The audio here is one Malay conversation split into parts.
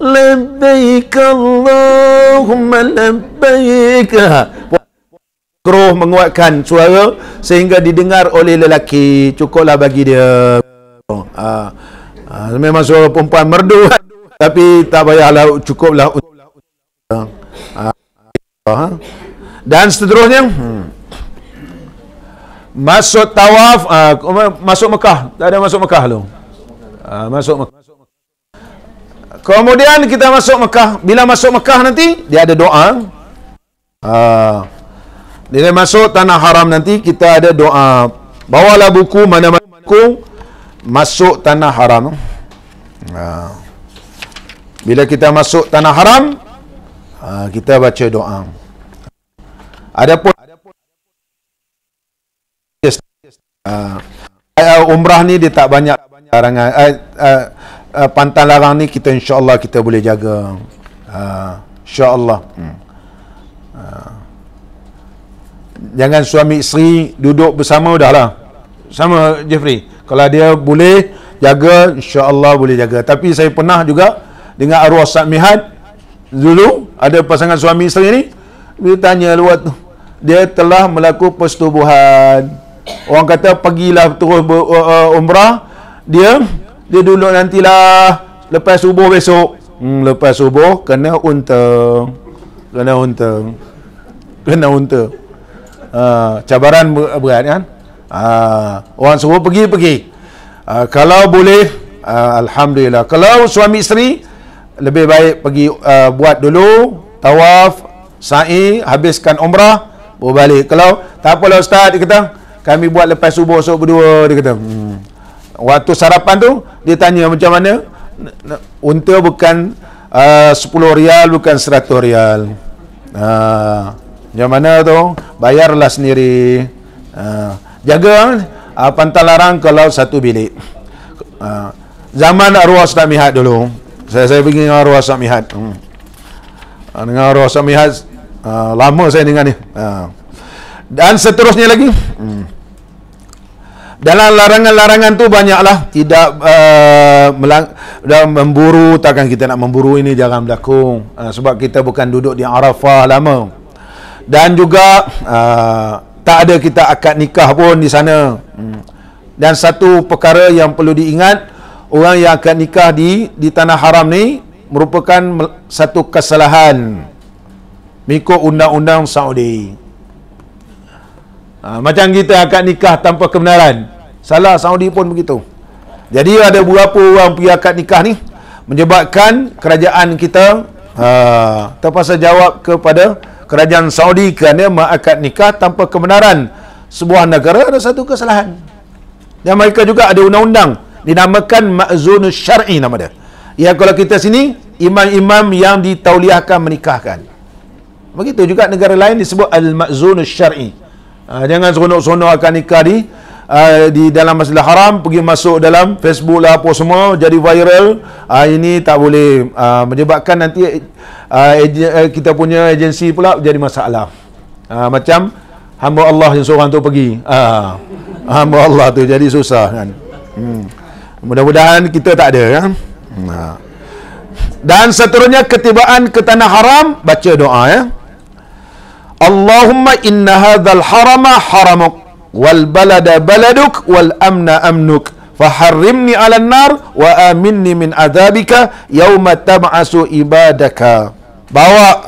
labbaik Allahumma labbaik. Makruh menguatkan suara sehingga didengar oleh lelaki. Cukuplah bagi dia. Memang suara perempuan merdu, tapi tak payahlah, cukuplah. Dan seterusnya, masuk tawaf, masuk Mekah. Tak ada masuk Mekah lu. Masuk Mekah. Kemudian kita masuk Mekah. Bila masuk Mekah nanti, dia ada doa. Bila masuk tanah haram nanti, kita ada doa. Bawalah buku, mana-mana buku, masuk tanah haram. Bila kita masuk tanah haram, kita baca doa. Adapun umrah ni dia tak banyak larangan. Pantang larang ni kita insya-Allah kita boleh jaga. Insya-Allah. Jangan suami isteri duduk bersama dahlah. Sama Jeffrey. Kalau dia boleh jaga, insya-Allah boleh jaga. Tapi saya pernah juga dengan arwah Samihat dulu ada pasangan suami isteri ni, dia tanya luar tu, dia telah melakukan persetubuhan. Orang kata pergilah terus umrah, dia duduk nantilah lepas subuh besok. Lepas subuh kena unta. Cabaran berat kan. Orang suruh pergi. Kalau boleh, alhamdulillah. Kalau suami isteri, lebih baik pergi buat dulu tawaf, sa'i, habiskan umrah, baru balik. Kalau tak apalah ustaz, dia kata kami buat lepas subuh esok berdua, dia kata. Waktu sarapan tu dia tanya macam mana, unta bukan 10 rial, bukan 100 rial. Macam mana tu, bayarlah sendiri. Jaga pantang larang kalau satu bilik. Zaman arwah Ustaz Mihat dulu, saya pergi dengan arwah Ustaz Mihat. Dengan arwah Ustaz Mihat, lama saya dengan ni. Dan seterusnya lagi, dalam larangan-larangan tu banyaklah. Tidak memburu, takkan kita nak memburu, ini jangan berlaku. Sebab kita bukan duduk di Arafah lama. Dan juga tak ada kita akad nikah pun di sana. Dan satu perkara yang perlu diingat, orang yang akad nikah di tanah haram ni merupakan satu kesalahan mengikut undang-undang Saudi. Macam kita akad nikah tanpa kebenaran, salah Saudi pun begitu. Jadi ada beberapa orang pergi akad nikah ni menyebabkan kerajaan kita terpaksa jawab kepada kerajaan Saudi kerana mengakad nikah tanpa kebenaran sebuah negara ada satu kesalahan. Dan mereka juga ada undang-undang dinamakan ma'zunus syar'i nama dia. Ya, kalau kita sini imam-imam yang ditauliahkan menikahkan. Begitu juga negara lain disebut al-ma'zunus syar'i. Jangan seronok-seronok akan nikah di dalam Masjidil Haram, pergi masuk dalam Facebook lah apa semua jadi viral. Ini tak boleh, menyebabkan nanti kita punya agensi pula jadi masalah. Macam hamba Allah yang seorang tu pergi, hamba Allah tu jadi susah kan. Mudah-mudahan kita tak ada kan. Dan seterusnya ketibaan ke tanah haram, baca doa ya. Allahumma inna hadzal harama haramuk wal balada baladuk wal amna amnuk faharrimni 'alan nar wa aminni min adzabika yauma tab'asu ibadaka. Bawa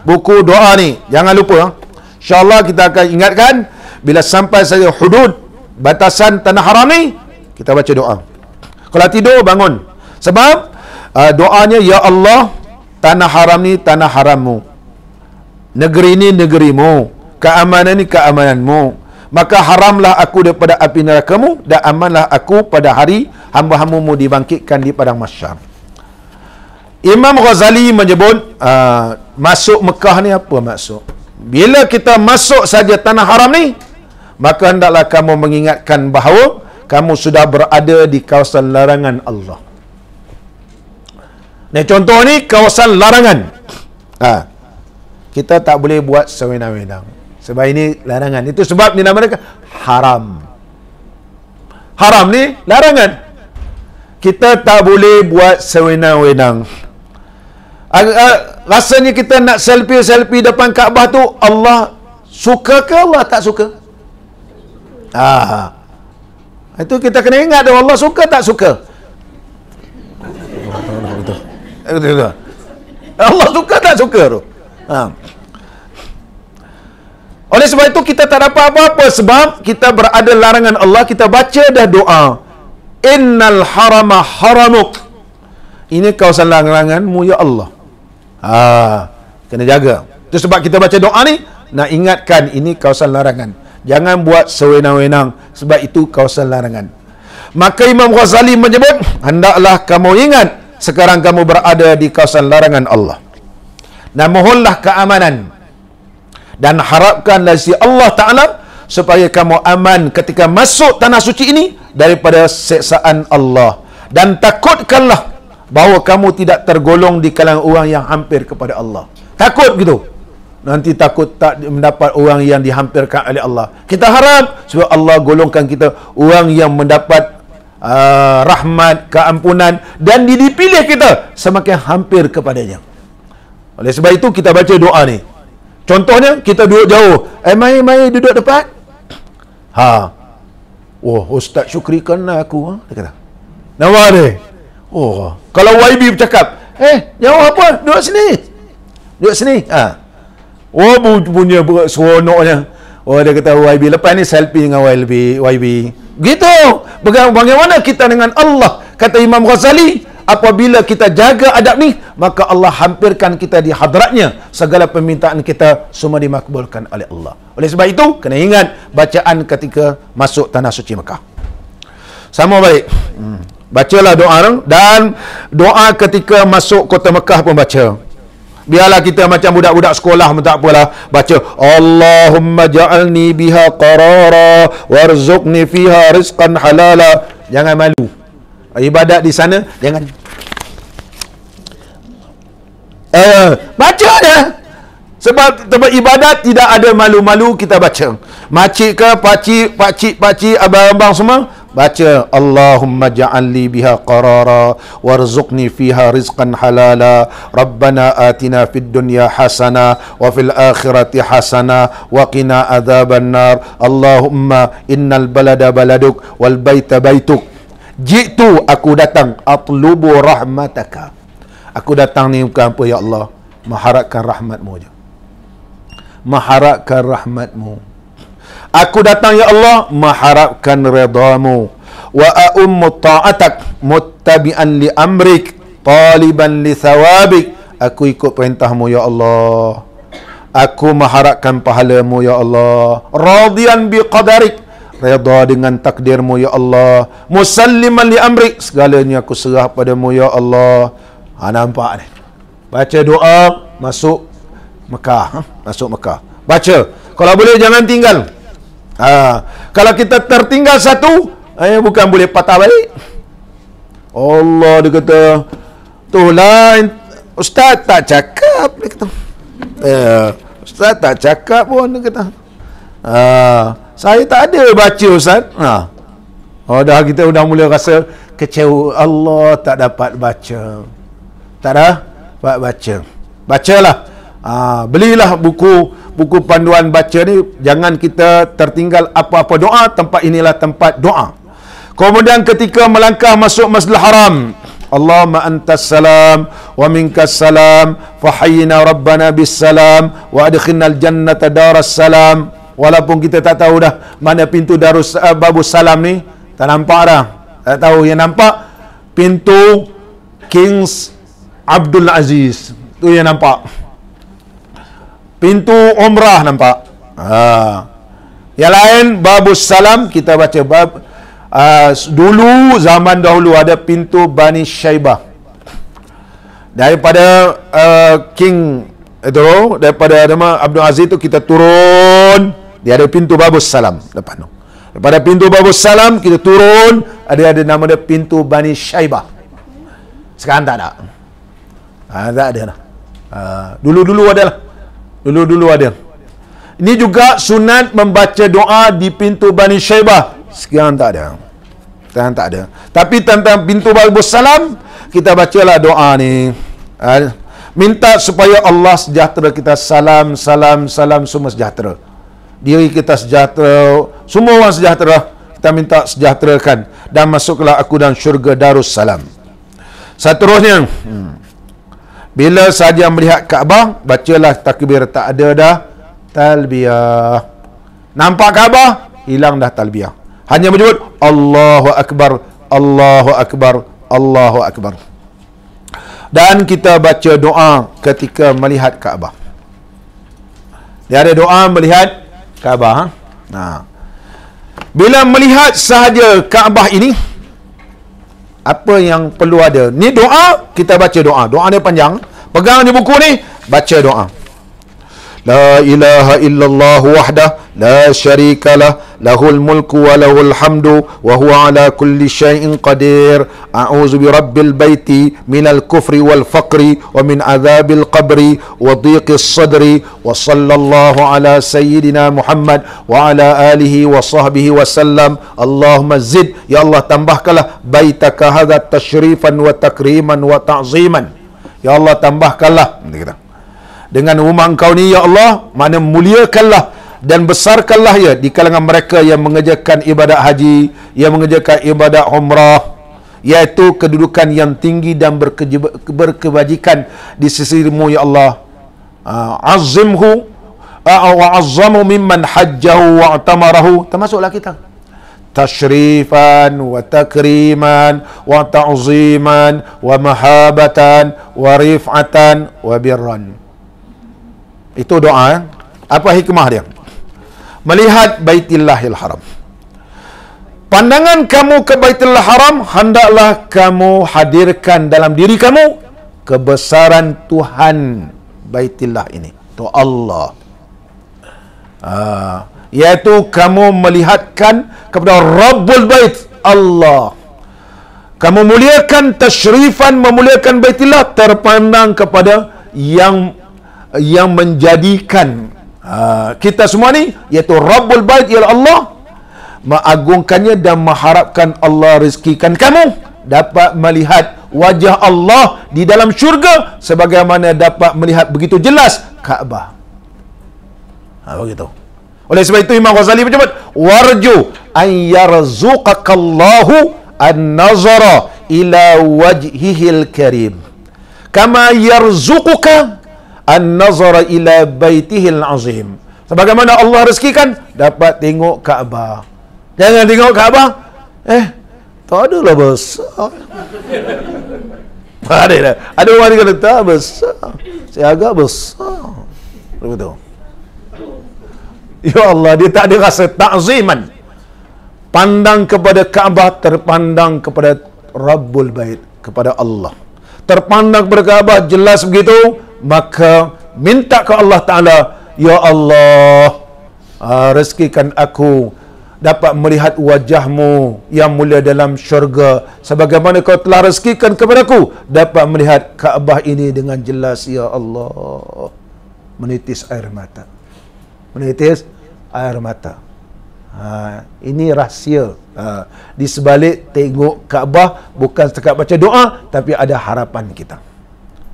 buku doa ni, jangan lupa. InsyaAllah kita akan ingatkan bila sampai saja hudud batasan tanah haram ni, kita baca doa. Kalau tidur bangun. Sebab doanya, ya Allah, tanah haram ni tanah harammu, negeri ni negerimu, keamanan ni keamananmu, maka haramlah aku daripada api nerakamu dan amanlah aku pada hari hamba-hambamu dibangkitkan di padang mahsyar. Imam Ghazali menyebut masuk Mekah ni apa maksud? Bila kita masuk saja tanah haram ni, maka hendaklah kamu mengingatkan bahawa kamu sudah berada di kawasan larangan Allah. Nah, contoh ni kawasan larangan. Kita tak boleh buat sewenang-wenang. Sebab ini larangan. Itu sebab dinamakan haram. Haram ni larangan. Kita tak boleh buat sewenang-wenang. Rasanya kita nak selfie depan Kaabah tu, Allah suka ke Allah tak suka? Itu kita kena ingat, Allah suka tak suka? Allah suka tak suka tu? Oleh sebab itu kita tak dapat apa-apa, sebab kita berada larangan Allah, kita baca dah doa. Innal harama haramuk. Ini kawasan laranganmu ya Allah. Kena jaga. Itu sebab kita baca doa ni, nak ingatkan ini kawasan larangan. Jangan buat sewenang-wenang, sebab itu kawasan larangan. Maka Imam Ghazali menyebut, hendaklah kamu ingat sekarang kamu berada di kawasan larangan Allah. Dan mohonlah keamanan. Dan harapkan dari Allah Ta'ala supaya kamu aman ketika masuk tanah suci ini daripada seksaan Allah. Dan takutkanlah bahawa kamu tidak tergolong di kalangan orang yang hampir kepada Allah. Takut gitu. Nanti takut tak mendapat orang yang dihampirkan oleh Allah. Kita harap supaya Allah golongkan kita orang yang mendapat rahmat, keampunan, dan dipilih kita semakin hampir kepadanya. Oleh sebab itu kita baca doa ni. Contohnya kita duduk jauh, mari duduk depan. Ustaz syukrikan aku, dia kata. Nama dia. Kalau YB bercakap, jauh apa? Duduk sini. Duduk sini. Punya seronoknya. Dia kata YB, lepas ni selfie dengan YB. Gitu. Bagaimana kita dengan Allah? Kata Imam Ghazali, apabila kita jaga adab ni, maka Allah hampirkan kita di hadratnya. Segala permintaan kita semua dimakbulkan oleh Allah. Oleh sebab itu, kena ingat bacaan ketika masuk tanah suci Mekah. Sama baik. Bacalah doa, dan doa ketika masuk kota Mekah pun baca. Biarlah kita macam budak-budak sekolah pun tak apalah, baca Allahumma ja'alni biha qarara warzuqni fiha rizqan halala. Jangan malu. Ibadat di sana jangan baca dia. Sebab ibadat tidak ada malu-malu, kita baca. Makcik ke pakcik, abang-abang semua baca Allahumma ja'alni biha qarara warzuqni fiha rizqan halala rabbana atina fid dunya hasanah wa fil akhirati hasanah wa qina adzaban nar Allahumma innal balada baladuk wal baita baituk jitu, aku datang atlubu rahmataka. Aku datang ni bukan apa ya Allah, mengharapkan rahmatmu je. Mengharapkan rahmatmu. Aku datang ya Allah mengharapkan redamu. Wa a'ummu ta'atak muttabi'an li amrik taliban li thawabik. Aku ikut perintahmu ya Allah. Aku mengharapkan pahalamu ya Allah. Radiyan bi qadarik, redha dengan takdirmu ya Allah. Musalliman li amrik, segalanya aku serah padamu ya Allah. Nampak ni, baca doa masuk Mekah. Masuk Mekah baca. Kalau boleh jangan tinggal. Kalau kita tertinggal satu, bukan boleh patah balik. Allah, dia kata tu lah ustaz tak cakap, dia kata. Ustaz tak cakap pun, dia kata. Saya tak ada baca ustaz. Dah kita dah mula rasa kecewa. Allah tak dapat baca. Tak dapat baca. Bacalah. Belilah buku panduan baca ni. Jangan kita tertinggal apa-apa doa. Tempat inilah tempat doa. Kemudian ketika melangkah masuk Masjidil Haram, Allahumma antas salam wa minkas salam fahayyina rabbana bis salam wa adkhilnal jannata daras salam. Walaupun kita tak tahu dah mana pintu babus salam ni, tak nampak dah. Tak tahu, yang nampak pintu Kings Abdul Aziz tu yang nampak. Pintu umrah nampak. Yang lain babus salam kita baca dulu zaman dahulu ada pintu Bani Syaibah. Daripada King itu, daripada nama Abdul Aziz tu kita turun, dia ada pintu babus salam depan tu. Daripada pintu babus salam kita turun, ada nama dia pintu Bani Syaibah. Sekarang tak ada. Tak ada lah. Dulu-dulu ada lah. Dulu-dulu ada. Ini juga sunat membaca doa di pintu Bani Syaibah. Sekarang tak ada. Sekarang tak ada. Tapi tentang pintu babus salam, kita bacalah doa ni. Minta supaya Allah sejahtera kita. Salam, salam, salam, semua sejahtera. Diri kita sejahtera, semua orang sejahtera. Kita minta sejahterakan. Dan masuklah aku dalam syurga Darussalam. Seterusnya, bila saja melihat Kaabah, bacalah takbir, tak ada dah talbiyah. Nampak Kaabah, hilang dah talbiyah. Hanya menyebut Allahu Akbar, Allahu Akbar, Allahu Akbar. Dan kita baca doa ketika melihat Kaabah. Dia ada doa melihat Kaabah. Nah, bila melihat sahaja Kaabah ini, apa yang perlu ada? Ni doa, kita baca doa. Doa ni panjang. Pegang di buku ni, baca doa. La ilaha illallah wahdah la syarika lah, lahul mulku wa lahul hamdu wa huwa ala kulli syai'in qadir. A'udzu birabbil baiti minal kufri wal faqri wa min adzabil qabri wa dhiqis sadri wa sallallahu ala sayyidina Muhammad wa ala alihi wa sahbihi wa sallam. Allahumma zid, ya Allah tambahkanlah baitaka hadza tashrifan wa takriman wa ta'ziman. Ya Allah tambahkanlah dengan rumah engkau ni, ya Allah, mana muliakanlah dan besarkanlah ya di kalangan mereka yang mengerjakan ibadat haji, yang mengerjakan ibadat umrah, iaitu kedudukan yang tinggi dan berkebajikan di sisimu, ya Allah. Azimhu wa azzamu mimman hajjahu wa atamarahu. Termasuklah kita. Tashrifan wa takriman wa ta'ziman wa mahabatan wa rif'atan wa birran. Itu doa. Apa hikmah dia? Melihat Baitillahil Haram. Pandangan kamu ke Baitillahil Haram, hendaklah kamu hadirkan dalam diri kamu kebesaran Tuhan Baitillah ini, itu Allah. Iaitu kamu melihatkan kepada Rabbul Bait, Allah. Kamu muliakan, tashrifan, memuliakan Baitillah, terpandang kepada yang menjadikan kita semua ni, iaitu Rabbul Bait, ialah Allah, mengagungkannya dan mengharapkan Allah rezekikan kamu dapat melihat wajah Allah di dalam syurga sebagaimana dapat melihat begitu jelas Kaabah. Begitu. Oleh sebab itu Imam Ghazali menyebut warju an yarzuqakallahu an-nazara ila wajhihil karim kama yarzuquka an-nazara ila baitihil azim. Sebagaimana Allah rezekikan dapat tengok Kaabah. Jangan tengok Kaabah, tak adalah besar. Ada orang yang kata tak besar, saya agak besar. Begitu. Ya Allah, dia tak ada rasa ta'ziman. Pandang kepada Kaabah, terpandang kepada Rabbul Bait, kepada Allah. Terpandang kepada Kaabah, jelas begitu. Maka minta ke Allah Ta'ala, ya Allah, rezekikan aku dapat melihat wajahmu yang mulia dalam syurga sebagaimana kau telah rezekikan kepadaku dapat melihat Kaabah ini dengan jelas, ya Allah. Menitis air mata. Menitis air mata. Ini rahsia. Di sebalik tengok Kaabah bukan setakat baca doa, tapi ada harapan kita.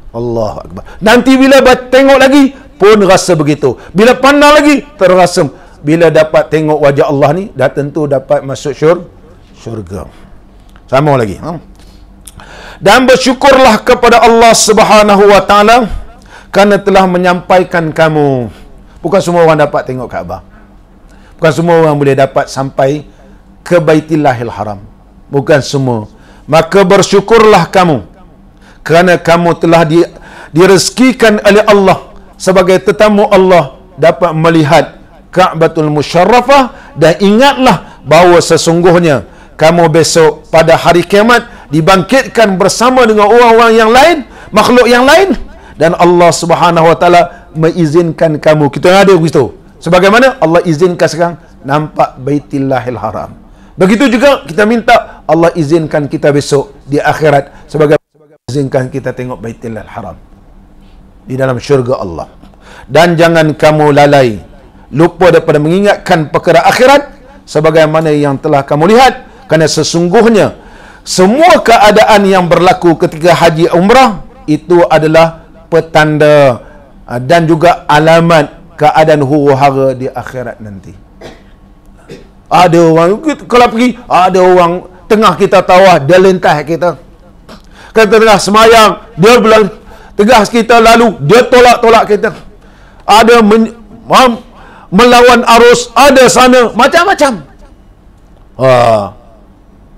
Allahu Akbar. Nanti bila tengok lagi pun rasa begitu. Bila pandang lagi terasa. Bila dapat tengok wajah Allah ni, dah tentu dapat masuk syurga. Sama lagi. Dan bersyukurlah kepada Allah Subhanahu wa Ta'ala kerana telah menyampaikan kamu. Bukan semua orang dapat tengok Kaabah. Bukan semua orang boleh dapat sampai ke Baitillahil Haram. Bukan semua. Maka bersyukurlah kamu kerana kamu telah direzekikan oleh Allah sebagai tetamu Allah dapat melihat Ka'batul Musyarrafah. Dan ingatlah bahawa sesungguhnya kamu besok pada hari kiamat dibangkitkan bersama dengan orang-orang yang lain, makhluk yang lain, dan Allah Subhanahu wa Ta'ala mengizinkan kamu. Kita ada begitu. Sebagaimana Allah izinkan sekarang nampak Baitillahil Haram. Begitu juga kita minta Allah izinkan kita besok di akhirat sebagai izinkan kita tengok Baitillahil Haram di dalam syurga Allah. Dan jangan kamu lalai, lupa daripada mengingatkan perkara akhirat sebagaimana yang telah kamu lihat, kerana sesungguhnya semua keadaan yang berlaku ketika haji umrah itu adalah petanda dan juga alamat keadaan huru-hara di akhirat nanti. Ada orang, kalau pergi, ada orang tengah kita tawaf, dia lintas kita. Kita tengah semayang, dia bilang tegas kita, lalu dia tolak-tolak kita. Ada melawan arus, ada sana, macam-macam.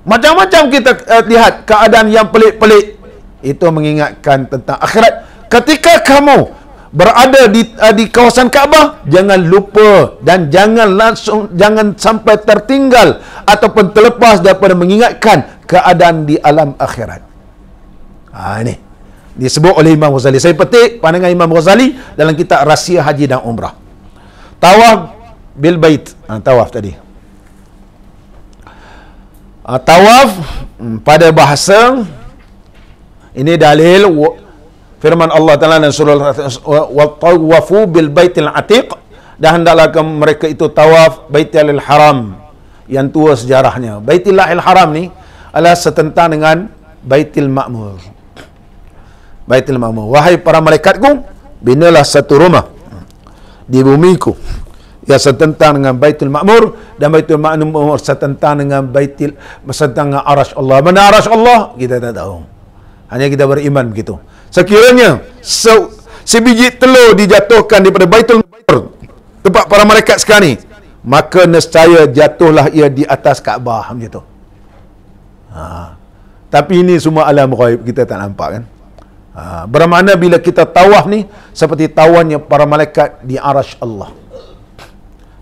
Macam-macam kita lihat keadaan yang pelik-pelik. Itu mengingatkan tentang akhirat. Ketika kamu berada di kawasan Kaabah, jangan lupa dan jangan sampai tertinggal ataupun terlepas daripada mengingatkan keadaan di alam akhirat. Ini disebut oleh Imam Ghazali. Saya petik pandangan Imam Ghazali dalam kitab Rahsia Haji dan Umrah. Tawaf bil bait. Tawaf tadi. Tawaf pada bahasa ini dalil firman Allah Ta'ala dalam surah wa tawafu bil baitil atiq, dan hendaklah mereka itu tawaf Baitul Haram yang tua sejarahnya. Baitul Haram ni adalah setentang dengan Baitul Ma'mur. Baitul Ma'mur, wahai para malaikatku, binalah satu rumah di bumiku yang setentang dengan Baitul Ma'mur, dan Baitul Ma'mur setentang dengan setentang dengan Arasy Allah. Mana Arasy Allah kita tak tahu, hanya kita beriman begitu. Sekiranya sebiji telur dijatuhkan daripada Baitul Ma'mur, tempat para malaikat sekarang ni, maka nescaya jatuhlah ia di atas Kaabah macam tu. Tapi ini semua alam ghaib, kita tak nampak kan. Bermakna bila kita tawaf ni seperti tawannya para malaikat di Arasy Allah.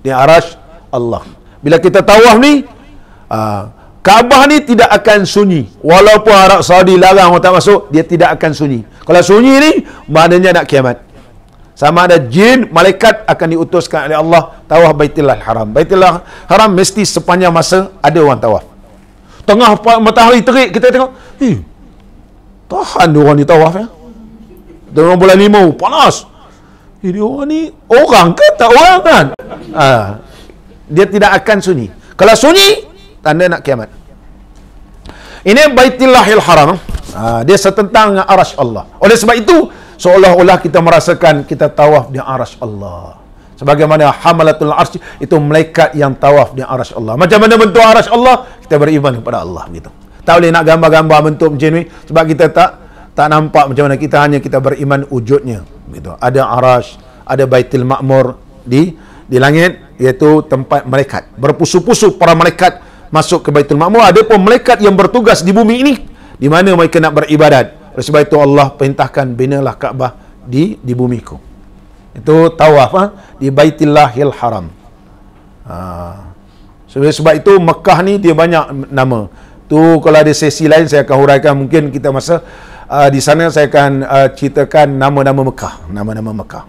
Di Arasy Allah. Bila kita tawaf ni, Kaabah ni tidak akan sunyi. Walaupun Arab Saudi larang orang tak masuk, dia tidak akan sunyi. Kalau sunyi ni, maknanya nak kiamat. Sama ada jin, malaikat akan diutuskan oleh Allah tawaf Baitul Haram. Baitul Haram mesti sepanjang masa ada orang tawaf. Tengah matahari terik, kita tengok, tahan dia orang ni tawaf ya. Tengah bulan 5, panas. Dia orang ni orang ke tak orang kan? Dia tidak akan sunyi. Kalau sunyi, tanda nak kiamat. Ini Baitul Haram. Dia setentang dengan Arasy Allah. Oleh sebab itu, seolah-olah kita merasakan kita tawaf di Arasy Allah. Sebagaimana Hamalatul Arsy itu malaikat yang tawaf di Arasy Allah. Macam mana bentuk Arasy Allah? Kita beriman kepada Allah gitu. Tak boleh nak gambar-gambar bentuk macam ni sebab kita tak nampak macam mana, kita beriman wujudnya gitu. Ada Arasy, ada Baitul Ma'mur di langit, iaitu tempat malaikat. Berpusu-pusu para malaikat masuk ke Baitul Ma'mur. Ada pun malaikat yang bertugas di bumi ini di mana mereka nak beribadat. Oleh sebab itu Allah perintahkan binalah Kaabah di bumiku. Itu tawaf di Baitul Haram. Sebab itu Mekah ni dia banyak nama. Tu kalau ada sesi lain saya akan huraikan, mungkin kita masa di sana saya akan ceritakan nama-nama Mekah, nama-nama Mekah.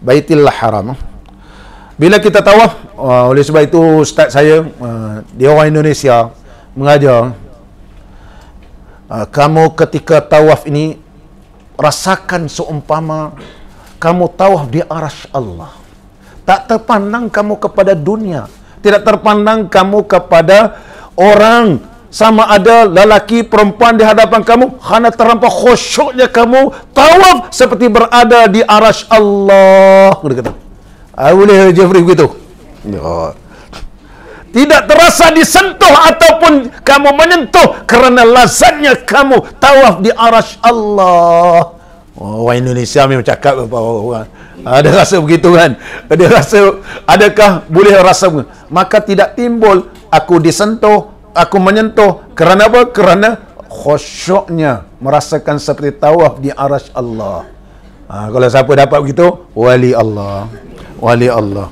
Baitul Haram. Bila kita tawaf, oleh sebab itu ustaz saya, dia orang Indonesia, mengajar, kamu ketika tawaf ini rasakan seumpama kamu tawaf di Arasy Allah. Tak terpandang kamu kepada dunia, tidak terpandang kamu kepada orang, sama ada lelaki perempuan di hadapan kamu, kerana terlampau khusyuknya kamu tawaf seperti berada di Arasy Allah. Dia kata, boleh Jeffrey begitu? Tidak terasa disentuh ataupun kamu menyentuh kerana lazatnya kamu tawaf di Arasy Allah. Orang Indonesia memang cakap orang ada rasa begitu kan? Ada rasa, adakah boleh rasa? Maka tidak timbul aku disentuh, aku menyentuh. Kerana apa? Kerana khusyuknya merasakan seperti tawaf di Arasy Allah. Kalau siapa dapat begitu, wali Allah. Wali Allah.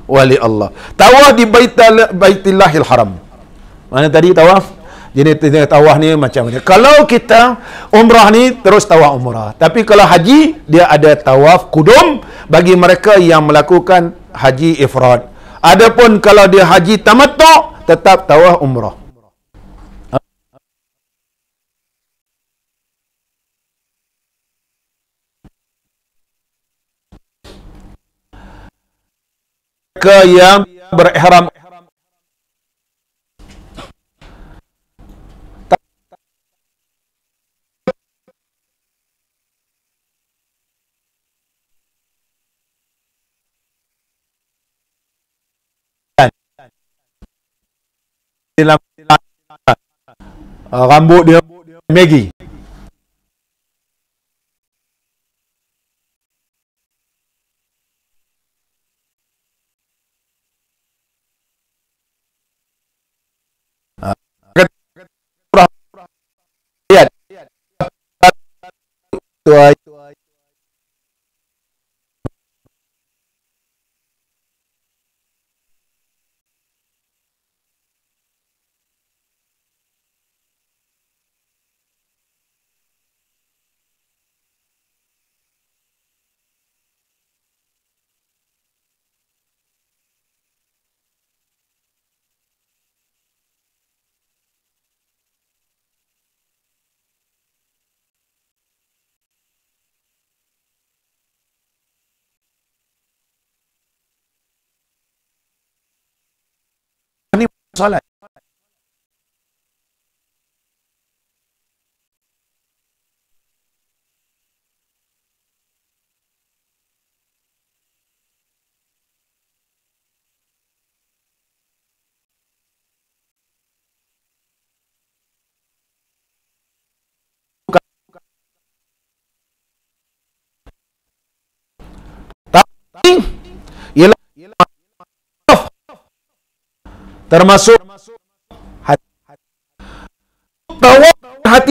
Wali Allah. Tawaf di Baitul Haram. Mana tadi tawaf? Jadi tawaf ni macam mana? Kalau kita umrah ni terus tawaf umrah. Tapi kalau haji, dia ada tawaf kudum bagi mereka yang melakukan haji ifrad. Adapun kalau dia haji tamattu, tetap tawaf umrah. Mereka yang berihram rambut dia Maggie. Lihat. Ini solat. Tapi ialah termasuk hati. Tawaf hati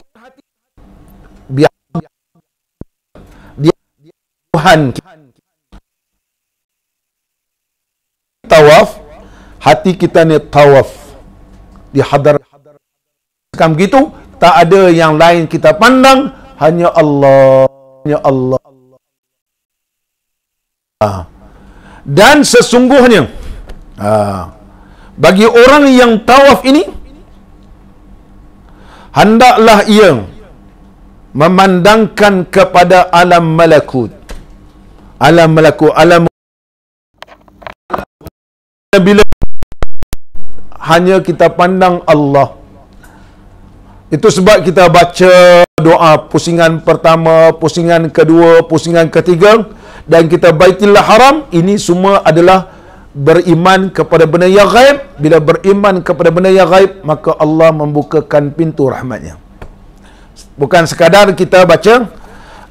biar dia Tuhan. Tawaf hati kita ni tawaf di hadar. Kan begitu, tak ada yang lain kita pandang, hanya Allah, hanya Allah. Dan sesungguhnya bagi orang yang tawaf ini, hendaklah ia memandangkan kepada alam malakut. Alam malakut, alam bila hanya kita pandang Allah. Itu sebab kita baca doa pusingan pertama, pusingan kedua, pusingan ketiga, dan kita Baitillah Haram. Ini semua adalah beriman kepada benda yang gaib. Bila beriman kepada benda yang gaib, maka Allah membukakan pintu rahmatnya. Bukan sekadar kita baca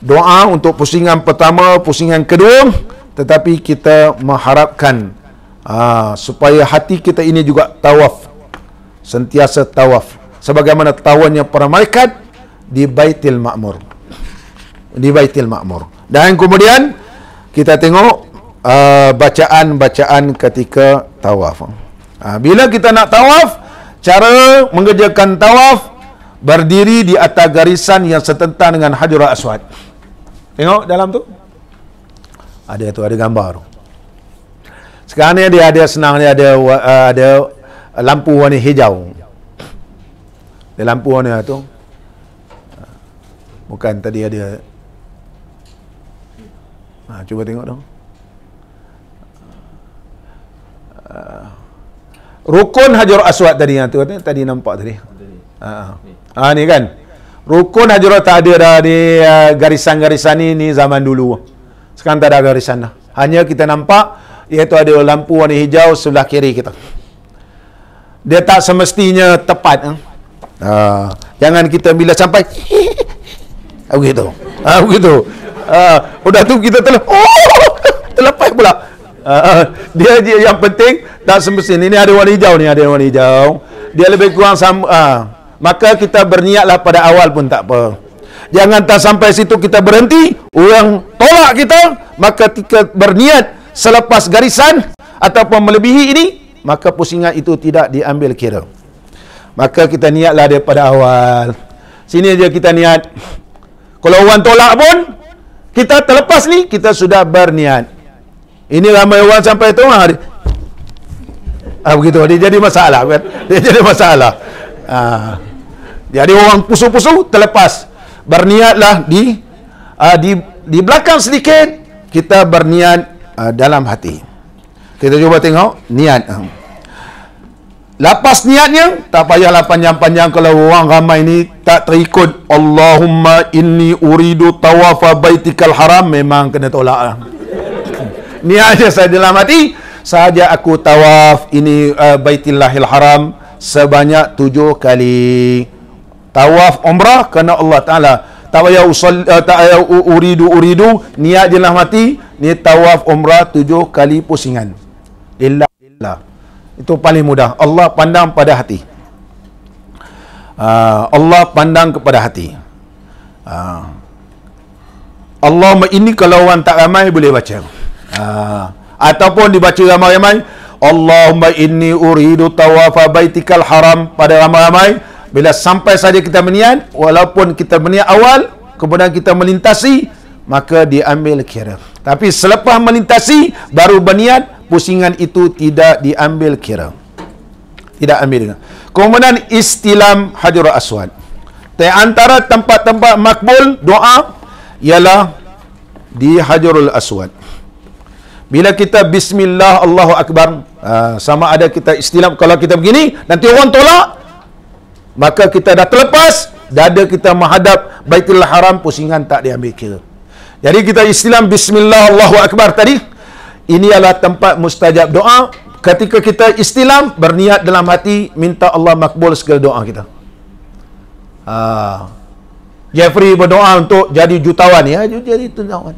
doa untuk pusingan pertama, pusingan kedua, tetapi kita mengharapkan supaya hati kita ini juga tawaf, sentiasa tawaf, sebagaimana tawannya para malaikat di Baitul Ma'mur. Di Baitul Ma'mur. Dan kemudian kita tengok bacaan-bacaan ketika tawaf. Bila kita nak tawaf, cara mengerjakan tawaf, berdiri di atas garisan yang setentang dengan Hajarul Aswad. Tengok dalam tu. Ada gambar tu. Sekarang ni dia ada senang, dia ada lampu warna hijau. Ada lampu warna tu. Bukan tadi ada. Cuba tengok dong. Rukun Hajarul Aswad tadi yang tu tadi nampak tadi. Ni kan. Rukun Hajarul tak ada dah di garisan-garisan ni zaman dulu. Sekarang tak ada garisan dah. Hanya kita nampak iaitu ada lampu warna hijau sebelah kiri kita. Dia tak semestinya tepat. Jangan kita bila sampai begitu. Begitu. Udah tu kita terlepas pula. Dia yang penting tak semestinya. Ini ada warna hijau ni, ada warna hijau. Dia lebih kurang sama. Maka kita berniatlah pada awal pun tak apa. Jangan tak sampai situ kita berhenti, orang tolak kita, maka kita berniat selepas garisan ataupun melebihi ini, maka pusingan itu tidak diambil kira. Maka kita niatlah daripada awal. Sini aja kita niat. Kalau orang tolak pun, kita terlepas ni, kita sudah berniat. Ini ramai orang sampai tu, begitu, dia jadi masalah kan? Dia jadi masalah. Jadi orang pusu-pusu terlepas. Berniatlah di belakang sedikit, kita berniat dalam hati. Kita cuba tengok niat. Lepas niatnya, tak payahlah panjang-panjang. Kalau orang ramai ni tak terikut Allahumma inni uridu tawafa baitikal haram, memang kena tolak lah. Niatnya saya dalam hati, sahaja aku tawaf ini Baitillahil Haram sebanyak 7 kali. Tawaf umrah kerana Allah Ta'ala. Tak payah uridu, niat je lah mati. Ni tawaf umrah 7 kali pusingan. Lillah. Itu paling mudah. Allah pandang pada hati. Allah pandang kepada hati. Allahumma inni, kalau orang tak ramai boleh baca. Ataupun dibaca ramai-ramai. Allahumma inni uridu tawafa baitikal haram, pada ramai-ramai. Bila sampai saja kita berniat, walaupun kita berniat awal, kemudian kita melintasi, maka diambil kira. Tapi selepas melintasi, baru berniat, pusingan itu tidak diambil kira. Tidak ambil kira. Kemudian istilam Hajarul Aswad. Di antara tempat-tempat makbul doa ialah di Hajarul Aswad. Bila kita bismillah Allahu Akbar, sama ada kita istilam, kalau kita begini nanti orang tolak, maka kita dah terlepas, dada kita menghadap Baitul Haram, pusingan tak diambil kira. Jadi kita istilam bismillah Allahu Akbar tadi, ini adalah tempat mustajab doa. Ketika kita istilam, berniat dalam hati, minta Allah makbul segala doa kita. Jeffrey berdoa untuk jadi jutawan, ya, jadi jutawan.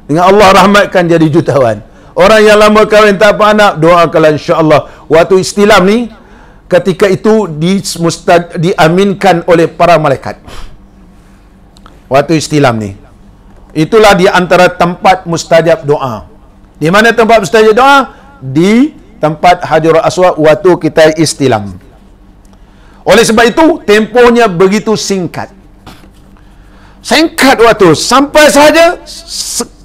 Dengan Allah rahmatkan jadi jutawan. Orang yang lama kahwin tak apa anak, doakanlah insya-Allah. Waktu istilam ni, ketika itu diaminkan oleh para malaikat. Waktu istilam ni, itulah di antara tempat mustajab doa. Di mana tempat mustajab doa? Di tempat Hajarul Aswad waktu kita istilam. Oleh sebab itu, tempohnya begitu singkat. Singkat waktu, sampai sahaja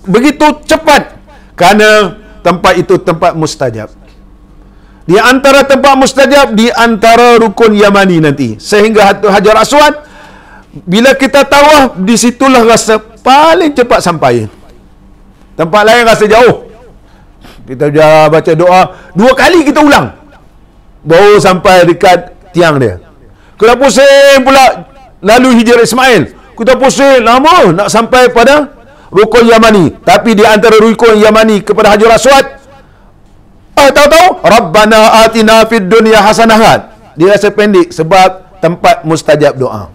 begitu cepat. Kerana tempat itu tempat mustajab. Di antara tempat mustajab, di antara rukun Yamani nanti. Sehingga Hajar Aswad, bila kita tawaf, disitulah rasa paling cepat sampai. Tempat lain rasa jauh. Kita baca doa 2 kali kita ulang, baru sampai dekat tiang dia. Kita pusing pula lalu Hijr Ismail. Kita pusing lama nak sampai pada rukun Yamani. Tapi di antara rukun Yamani kepada Hajar Aswad, tahu-tahu Rabbana atina fid dunya hasanah. Dia rasa pendek sebab tempat mustajab doa.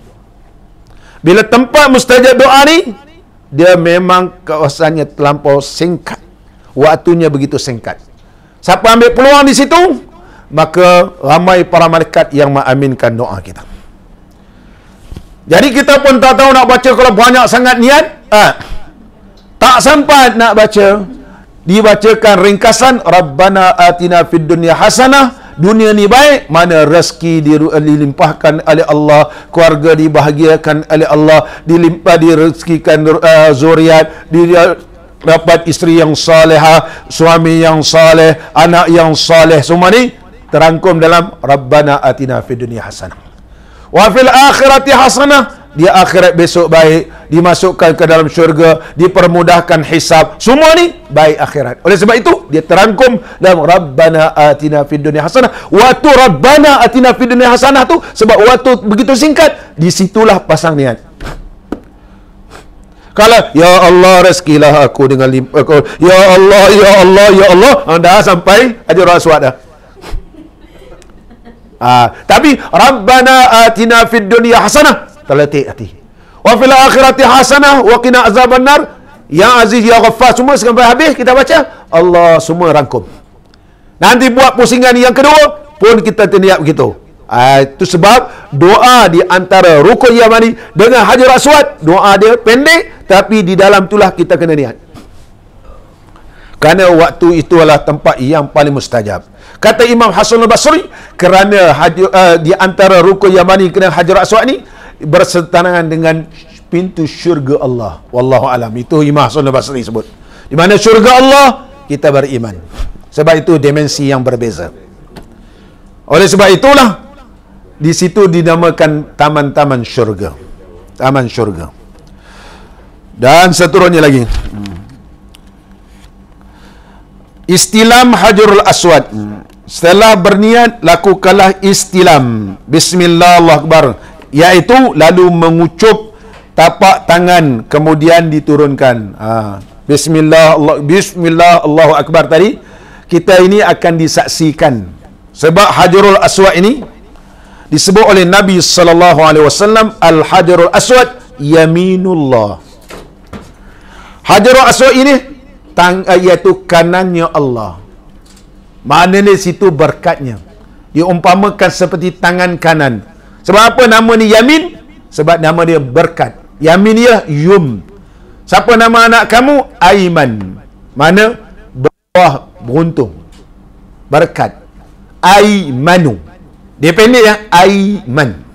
Bila tempat mustajab doa ni, dia memang kawasannya terlampau singkat. Waktunya begitu singkat. Siapa ambil peluang di situ, maka ramai para malaikat yang mengaminkan doa kita. Jadi kita pun tak tahu nak baca kalau banyak sangat niat. Tak sempat nak baca. Dibacakan ringkasan, Rabbana atina fid dunya hasanah. Dunia ni baik, mana rezeki dilimpahkan oleh Allah, keluarga dibahagiakan oleh Allah, direzekikan zuriat, dapat isteri yang salihah, suami yang saleh, anak yang saleh. Semua ni terangkum dalam Rabbana atina fid dunya hasanah wa fil akhirati hasanah. Di akhirat besok baik, dimasukkan ke dalam syurga, dipermudahkan hisab. Semua ni baik akhirat. Oleh sebab itu, dia terangkum dalam Rabbana atina fid dunya hasanah. Waktu Rabbana atina fid dunya hasanah tu, sebab waktu begitu singkat, disitulah pasang niat. Kalau ya Allah rezekilah aku dengan limpah, ya Allah, ya Allah, ya Allah, dah sampai Hajar Aswad dah. Tapi Rabbana atina fid dunya hasanah, terletik hati. Wa fil akhirati hasanah wa qina azabannar. Ya Aziz ya Ghaffar, semua sampai habis kita baca, Allah semua rangkum. Nanti buat pusingan yang kedua pun kita terniat begitu. Itu sebab doa di antara rukun Yamani dengan Hajar Aswad, doa dia pendek, tapi di dalam itulah kita kena niat. Kerana waktu itu adalah tempat yang paling mustajab. Kata Imam Hasan al-Basri, kerana di antara rukun Yamani kena Hajar Aswad ni bersetangan dengan pintu syurga Allah. Wallahu alam. Itu Imam Hasan al-Basri sebut. Di mana syurga Allah, kita beriman. Sebab itu dimensi yang berbeza. Oleh sebab itulah di situ dinamakan taman-taman syurga. Taman syurga. Dan seterusnya lagi. Istilam Hajarul Aswad. Setelah berniat, lakukanlah istilam. Bismillah Allahu Akbar. Iaitu lalu mengucup tapak tangan, kemudian diturunkan. Bismillah Allahu Akbar tadi, kita ini akan disaksikan. Sebab Hajarul Aswad ini disebut oleh Nabi sallallahu alaihi wasallam Al-Hajarul Aswad yaminullah. Hajarul Aswad ini iaitu kanannya Allah. Maknanya situ berkatnya. Diumpamakan seperti tangan kanan. Sebab apa nama ni yamin? Sebab nama dia berkat. Yamin dia yum. Siapa nama anak kamu? Aiman. Mana? Bawah beruntung. Berkat. Aimanu. Dia pendek ya? Aiman.